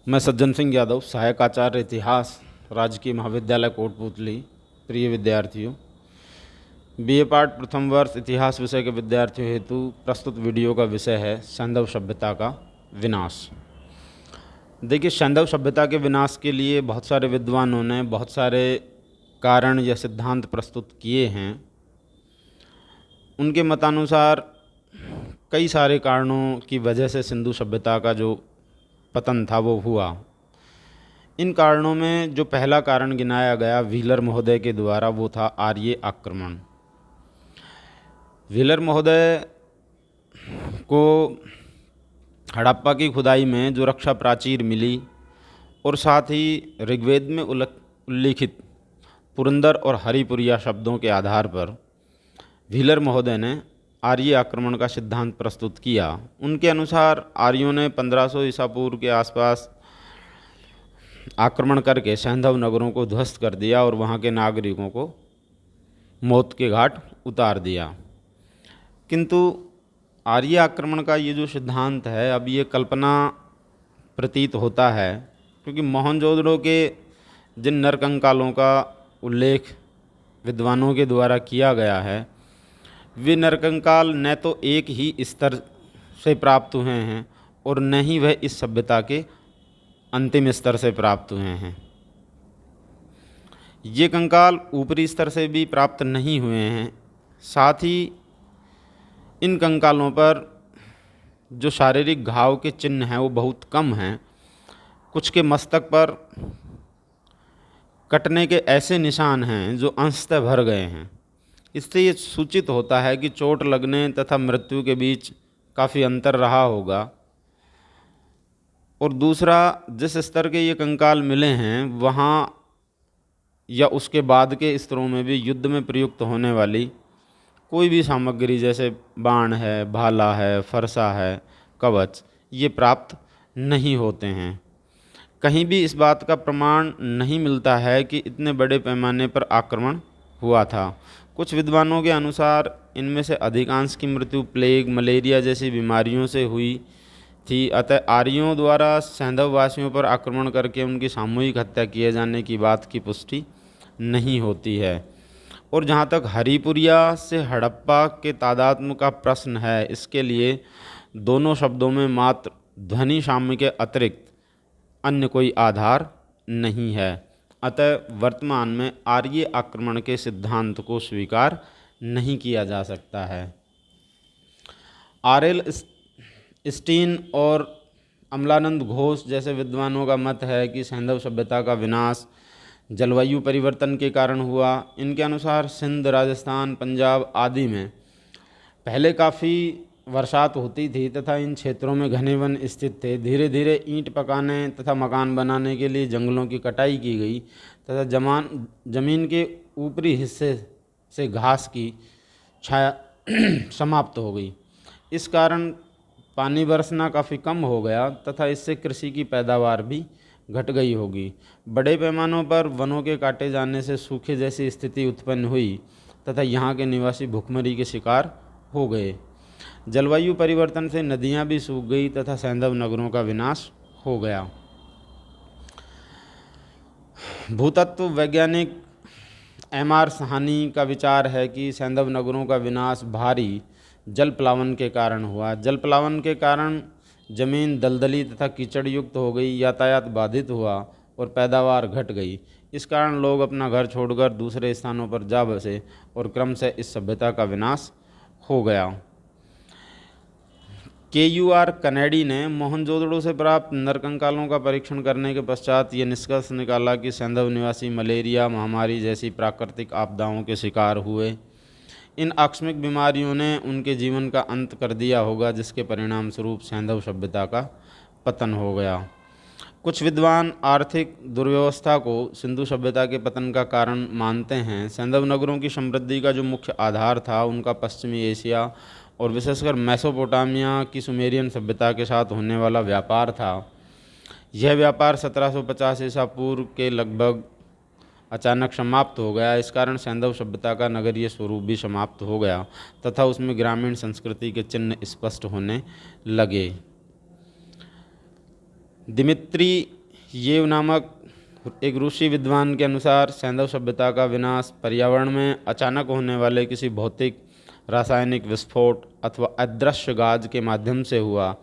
मैं सज्जन सिंह यादव, सहायक आचार्य इतिहास, राजकीय महाविद्यालय कोटपूतली। प्रिय विद्यार्थियों, बीए पार्ट प्रथम वर्ष इतिहास विषय के विद्यार्थियों हेतु प्रस्तुत वीडियो का विषय है सैंधव सभ्यता का विनाश। देखिए, सैंधव सभ्यता के विनाश के लिए बहुत सारे विद्वानों ने बहुत सारे कारण या सिद्धांत प्रस्तुत किए हैं। उनके मतानुसार कई सारे कारणों की वजह से सिंधु सभ्यता का जो पतन था वो हुआ। इन कारणों में जो पहला कारण गिनाया गया व्हीलर महोदय के द्वारा वो था आर्य आक्रमण। व्हीलर महोदय को हड़प्पा की खुदाई में जो रक्षा प्राचीर मिली और साथ ही ऋग्वेद में उल्लिखित पुरंदर और हरिपुरिया शब्दों के आधार पर व्हीलर महोदय ने आर्य आक्रमण का सिद्धांत प्रस्तुत किया। उनके अनुसार आर्यों ने 1500 ईसा पूर्व के आसपास आक्रमण करके सैंधव नगरों को ध्वस्त कर दिया और वहाँ के नागरिकों को मौत के घाट उतार दिया। किंतु आर्य आक्रमण का ये जो सिद्धांत है, अब ये कल्पना प्रतीत होता है, क्योंकि मोहनजोदड़ो के जिन नरकंकालों का उल्लेख विद्वानों के द्वारा किया गया है, वे नरकंकाल न तो एक ही स्तर से प्राप्त हुए हैं और न ही वह इस सभ्यता के अंतिम स्तर से प्राप्त हुए हैं। ये कंकाल ऊपरी स्तर से भी प्राप्त नहीं हुए हैं। साथ ही इन कंकालों पर जो शारीरिक घाव के चिन्ह हैं वो बहुत कम हैं। कुछ के मस्तक पर कटने के ऐसे निशान हैं जो अंशतः भर गए हैं। इससे ये सूचित होता है कि चोट लगने तथा मृत्यु के बीच काफ़ी अंतर रहा होगा। और दूसरा, जिस स्तर के ये कंकाल मिले हैं वहाँ या उसके बाद के स्तरों में भी युद्ध में प्रयुक्त होने वाली कोई भी सामग्री जैसे बाण है, भाला है, फरसा है, कवच, ये प्राप्त नहीं होते हैं। कहीं भी इस बात का प्रमाण नहीं मिलता है कि इतने बड़े पैमाने पर आक्रमण हुआ था। कुछ विद्वानों के अनुसार इनमें से अधिकांश की मृत्यु प्लेग, मलेरिया जैसी बीमारियों से हुई थी। अतः आर्यों द्वारा सैंधव वासियों पर आक्रमण करके उनकी सामूहिक हत्या किए जाने की बात की पुष्टि नहीं होती है। और जहाँ तक हरिपुरिया से हड़प्पा के तादात्म्य का प्रश्न है, इसके लिए दोनों शब्दों में मात्र ध्वनि साम्य के अतिरिक्त अन्य कोई आधार नहीं है। अतः वर्तमान में आर्य आक्रमण के सिद्धांत को स्वीकार नहीं किया जा सकता है। आर.एल. स्टीन और अमलानंद घोष जैसे विद्वानों का मत है कि सैंधव सभ्यता का विनाश जलवायु परिवर्तन के कारण हुआ। इनके अनुसार सिंध, राजस्थान, पंजाब आदि में पहले काफ़ी बरसात होती थी तथा इन क्षेत्रों में घने वन स्थित थे। धीरे धीरे ईंट पकाने तथा मकान बनाने के लिए जंगलों की कटाई की गई तथा जमीन के ऊपरी हिस्से से घास की छाया समाप्त हो गई। इस कारण पानी बरसना काफ़ी कम हो गया तथा इससे कृषि की पैदावार भी घट गई होगी। बड़े पैमानों पर वनों के काटे जाने से सूखे जैसी स्थिति उत्पन्न हुई तथा यहाँ के निवासी भुखमरी के शिकार हो गए। जलवायु परिवर्तन से नदियाँ भी सूख गई तथा सैंधव नगरों का विनाश हो गया। भूतत्व वैज्ञानिक एम.आर. साहनी का विचार है कि सैंधव नगरों का विनाश भारी जल प्लावन के कारण हुआ। जल प्लावन के कारण जमीन दलदली तथा कीचड़ युक्त हो गई, यातायात बाधित हुआ और पैदावार घट गई। इस कारण लोग अपना घर छोड़कर दूसरे स्थानों पर जा बसे और क्रमशः इस सभ्यता का विनाश हो गया। के.यू.आर. कनेडी ने मोहनजोदड़ो से प्राप्त नरकंकालों का परीक्षण करने के पश्चात ये निष्कर्ष निकाला कि सैंधव निवासी मलेरिया महामारी जैसी प्राकृतिक आपदाओं के शिकार हुए। इन आकस्मिक बीमारियों ने उनके जीवन का अंत कर दिया होगा, जिसके परिणाम स्वरूप सैंधव सभ्यता का पतन हो गया। कुछ विद्वान आर्थिक दुर्व्यवस्था को सिंधु सभ्यता के पतन का कारण मानते हैं। सैंधव नगरों की समृद्धि का जो मुख्य आधार था उनका पश्चिमी एशिया और विशेषकर मेसोपोटामिया की सुमेरियन सभ्यता के साथ होने वाला व्यापार था। यह व्यापार 1750 ईसा पूर्व के लगभग अचानक समाप्त हो गया। इस कारण सैंधव सभ्यता का नगरीय स्वरूप भी समाप्त हो गया तथा उसमें ग्रामीण संस्कृति के चिन्ह स्पष्ट होने लगे। दिमित्री येव नामक एक रूसी विद्वान के अनुसार सैंधव सभ्यता का विनाश पर्यावरण में अचानक होने वाले किसी भौतिक, रासायनिक विस्फोट अथवा अदृश्य गाज के माध्यम से हुआ।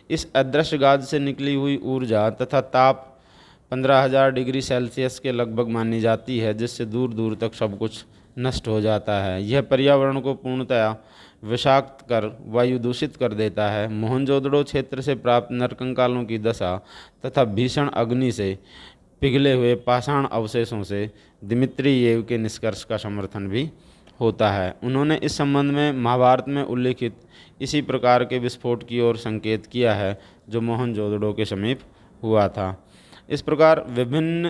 इस अदृश्य गाज से निकली हुई ऊर्जा तथा ताप 15,000 डिग्री सेल्सियस के लगभग मानी जाती है, जिससे दूर दूर तक सब कुछ नष्ट हो जाता है। यह पर्यावरण को पूर्णतया विषाक्त कर वायु दूषित कर देता है। मोहनजोदड़ो क्षेत्र से प्राप्त नरकंकालों की दशा तथा भीषण अग्नि से पिघले हुए पाषाण अवशेषों से दिमित्रियेव के निष्कर्ष का समर्थन भी होता है। उन्होंने इस संबंध में महाभारत में उल्लेखित इसी प्रकार के विस्फोट की ओर संकेत किया है जो मोहनजोदड़ो के समीप हुआ था। इस प्रकार विभिन्न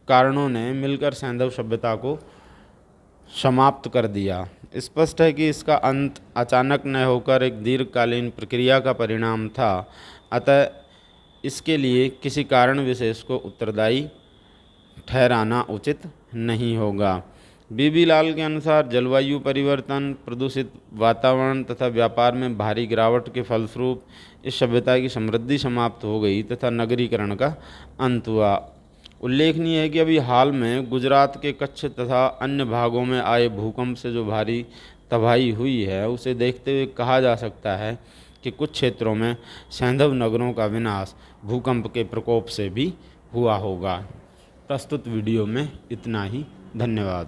कारणों ने मिलकर सैंधव सभ्यता को समाप्त कर दिया। स्पष्ट है कि इसका अंत अचानक न होकर एक दीर्घकालीन प्रक्रिया का परिणाम था, अतः इसके लिए किसी कारण विशेष को उत्तरदायी ठहराना उचित नहीं होगा। बीबी लाल के अनुसार जलवायु परिवर्तन, प्रदूषित वातावरण तथा व्यापार में भारी गिरावट के फलस्वरूप इस सभ्यता की समृद्धि समाप्त हो गई तथा नगरीकरण का अंत हुआ। उल्लेखनीय है कि अभी हाल में गुजरात के कच्छ तथा अन्य भागों में आए भूकंप से जो भारी तबाही हुई है, उसे देखते हुए कहा जा सकता है कि कुछ क्षेत्रों में सैंधव नगरों का विनाश भूकंप के प्रकोप से भी हुआ होगा। प्रस्तुत वीडियो में इतना ही। धन्यवाद।